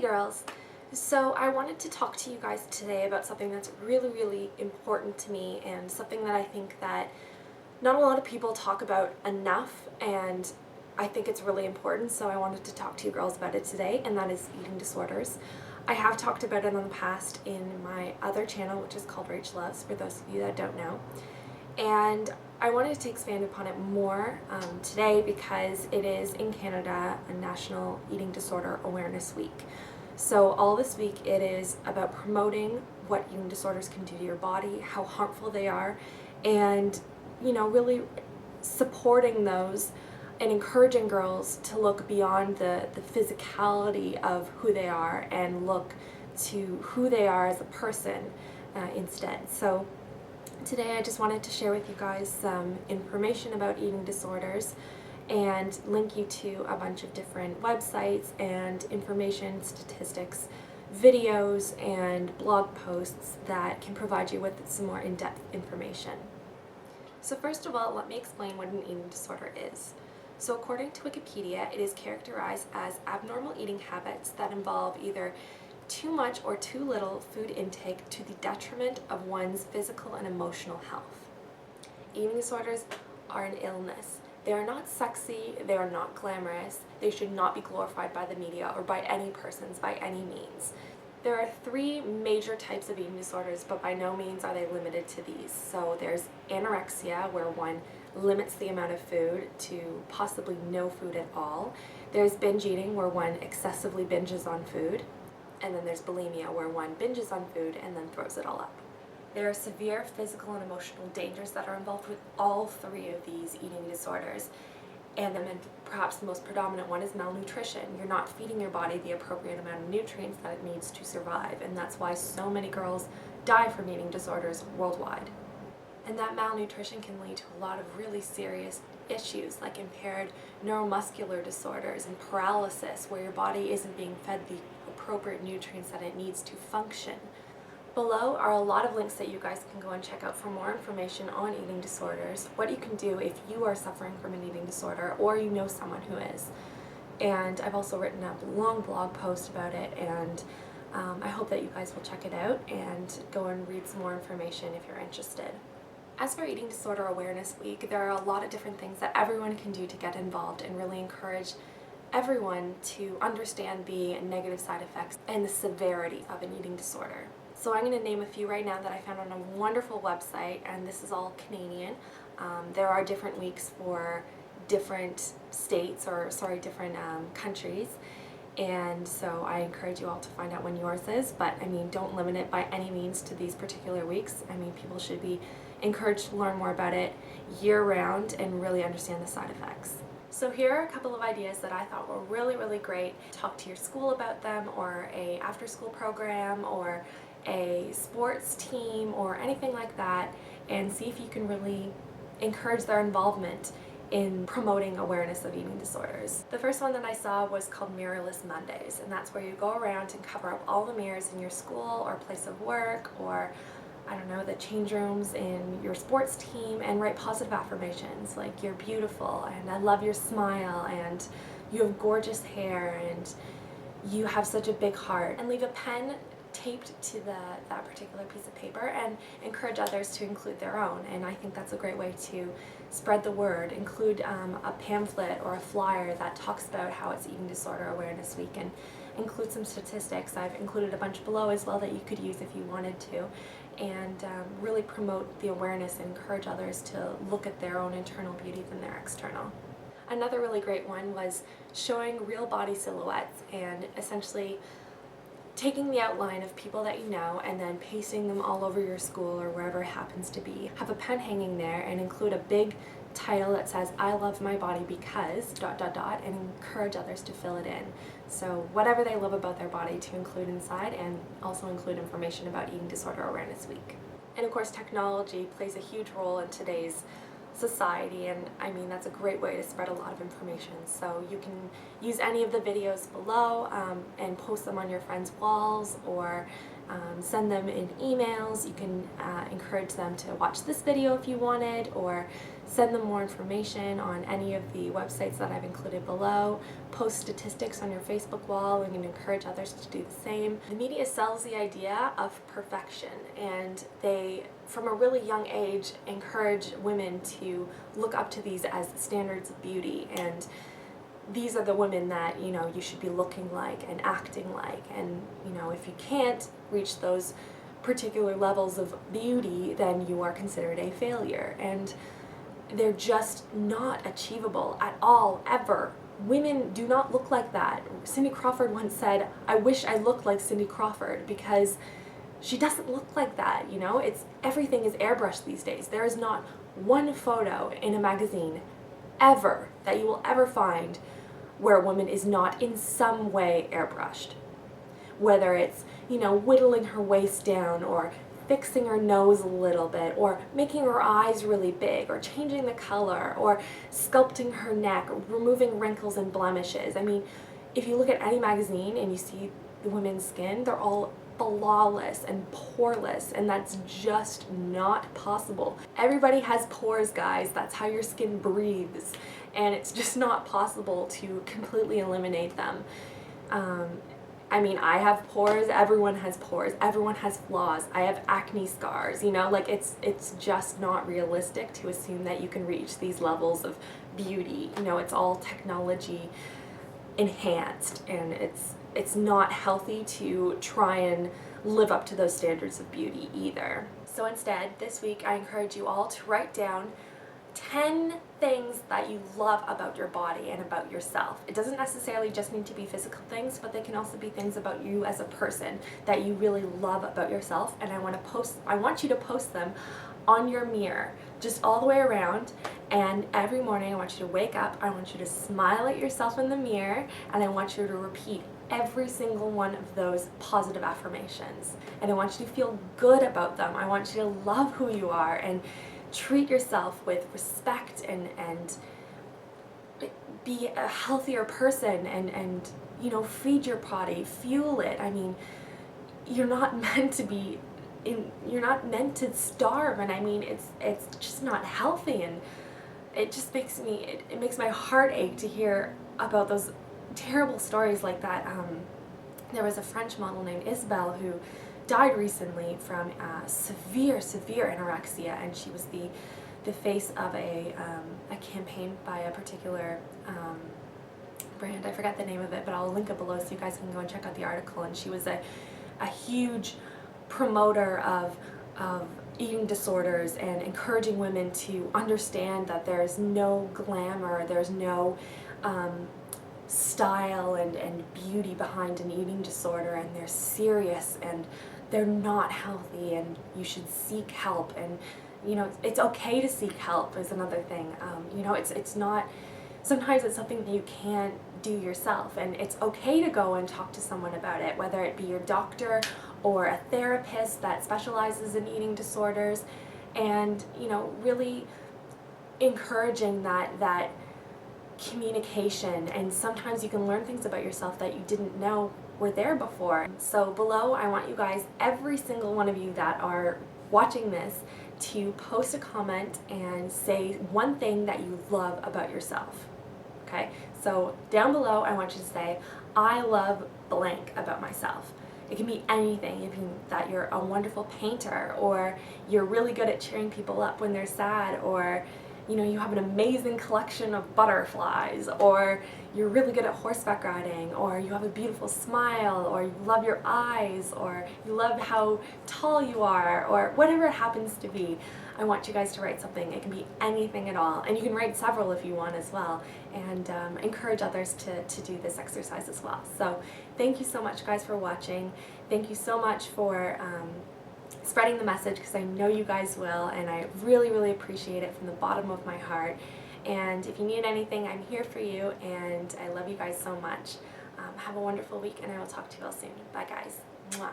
girls! So I wanted to talk to you guys today about something that's really important to me, and something that I think that not a lot of people talk about enough, and I think it's really important, so I wanted to talk to you girls about it today, and that is eating disorders. I have talked about it in the past in my other channel, which is called RachhFit, for those of you that don't know. And I wanted to expand upon it more today because it is in Canada a National Eating Disorder Awareness Week. So all this week it is about promoting what eating disorders can do to your body, how harmful they are, and really supporting those and encouraging girls to look beyond the physicality of who they are and look to who they are as a person instead. So today I just wanted to share with you guys some information about eating disorders and link you to a bunch of different websites and information, statistics, videos, and blog posts that can provide you with some more in-depth information. So first of all, let me explain what an eating disorder is. So according to Wikipedia, it is characterized as abnormal eating habits that involve either too much or too little food intake to the detriment of one's physical and emotional health. Eating disorders are an illness. They are not sexy, they are not glamorous, they should not be glorified by the media or by any persons by any means. There are three major types of eating disorders, but by no means are they limited to these. So there's anorexia, where one limits the amount of food to possibly no food at all. There's binge eating, where one excessively binges on food. And then there's bulimia, where one binges on food and then throws it all up. There are severe physical and emotional dangers that are involved with all three of these eating disorders. And then perhaps the most predominant one is malnutrition. You're not feeding your body the appropriate amount of nutrients that it needs to survive, and that's why so many girls die from eating disorders worldwide. And that malnutrition can lead to a lot of really serious issues like impaired neuromuscular disorders and paralysis, where your body isn't being fed the appropriate nutrients that it needs to function. Below are a lot of links that you guys can go and check out for more information on eating disorders, what you can do if you are suffering from an eating disorder or you know someone who is. And I've also written a long blog post about it, and I hope that you guys will check it out and go and read some more information if you're interested. As for Eating Disorder Awareness Week, there are a lot of different things that everyone can do to get involved and really encourage everyone to understand the negative side effects and the severity of an eating disorder. So I'm going to name a few right now that I found on a wonderful website, and this is all Canadian. There are different weeks for different states, or different countries, and so I encourage you all to find out when yours is, but I mean, don't limit it by any means to these particular weeks. I mean, people should be encouraged to learn more about it year-round and really understand the side effects. So here are a couple of ideas that I thought were really great. Talk to your school about them, or a after-school program, or a sports team, or anything like that, and see if you can really encourage their involvement in promoting awareness of eating disorders. The first one that I saw was called Mirrorless Mondays, and that's where you go around and cover up all the mirrors in your school or place of work, or I don't know, the change rooms in your sports team, and write positive affirmations like "you're beautiful," and "I love your smile," and "you have gorgeous hair," and "you have such a big heart," and leave a pen taped to that particular piece of paper and encourage others to include their own. And I think that's a great way to spread the word. Include a pamphlet or a flyer that talks about how it's Eating Disorder Awareness Week, and include some statistics. I've included a bunch below as well that you could use if you wanted to, and really promote the awareness and encourage others to look at their own internal beauty than their external. Another really great one was showing real body silhouettes, and essentially taking the outline of people that you know and then pasting them all over your school or wherever it happens to be. Have a pen hanging there and include a big title that says "I love my body because ... and encourage others to fill it in. So whatever they love about their body to include inside, and also include information about Eating Disorder Awareness Week. And of course, technology plays a huge role in today's society, and I mean that's a great way to spread a lot of information. So you can use any of the videos below and post them on your friends' walls, or send them in emails. You can encourage them to watch this video if you wanted, or send them more information on any of the websites that I've included below. Post statistics on your Facebook wall and encourage others to do the same. The media sells the idea of perfection, and they, from a really young age, encourage women to look up to these as standards of beauty, and these are the women that, you know, you should be looking like and acting like. And, you know, if you can't reach those particular levels of beauty, then you are considered a failure. And they're just not achievable at all, ever. Women do not look like that. Cindy Crawford once said, "I wish I looked like Cindy Crawford," because she doesn't look like that, you know? Everything is airbrushed these days. There is not one photo in a magazine ever that you will ever find where a woman is not in some way airbrushed. Whether it's, you know, whittling her waist down, or fixing her nose a little bit, or making her eyes really big, or changing the color, or sculpting her neck, or removing wrinkles and blemishes. I mean, if you look at any magazine and you see the women's skin, they're all flawless and poreless, and that's just not possible. Everybody has pores, guys. That's how your skin breathes, and it's just not possible to completely eliminate them. I mean, I have pores, everyone has pores, everyone has flaws. I have acne scars, you know, like it's just not realistic to assume that you can reach these levels of beauty. You know, it's all technology enhanced, and it's not healthy to try and live up to those standards of beauty either. So instead, this week I encourage you all to write down 10 things that you love about your body and about yourself. It doesn't necessarily just need to be physical things, but they can also be things about you as a person that you really love about yourself, and I want you to post them on your mirror, just all the way around. And every morning I want you to wake up, I want you to smile at yourself in the mirror, and I want you to repeat every single one of those positive affirmations. And I want you to feel good about them. I want you to love who you are and treat yourself with respect, and be a healthier person, and you know, feed your body, fuel it. I mean, you're not meant to starve, and I mean, it's just not healthy, and it just makes me, it makes my heart ache to hear about those terrible stories like that. There was a French model named Isabelle who died recently from severe anorexia, and she was the face of a campaign by a particular brand. I forgot the name of it, but I'll link it below so you guys can go and check out the article. And she was a huge promoter of eating disorders, and encouraging women to understand that there's no glamour, there's no style and beauty behind an eating disorder, and they're serious, and they're not healthy, and you should seek help. And you know, it's okay to seek help is another thing. You know, it's not, sometimes it's something that you can't do yourself, and it's okay to go and talk to someone about it, whether it be your doctor or a therapist that specializes in eating disorders. And you know, really encouraging that communication, and sometimes you can learn things about yourself that you didn't know were there before. So below, I want you guys, every single one of you that are watching this, to post a comment and say one thing that you love about yourself. Okay, so down below I want you to say, I love blank about myself. It can be anything. It can be that you're a wonderful painter, or you're really good at cheering people up when they're sad, or you know, you have an amazing collection of butterflies, or you're really good at horseback riding, or you have a beautiful smile, or you love your eyes, or you love how tall you are, or whatever it happens to be. I want you guys to write something. It can be anything at all, and you can write several if you want as well, and encourage others to do this exercise as well. So thank you so much, guys, for watching. Thank you so much for spreading the message, because I know you guys will, and I really appreciate it from the bottom of my heart. And if you need anything, I'm here for you, and I love you guys so much. Have a wonderful week, and I will talk to you all soon. Bye, guys. Mwah.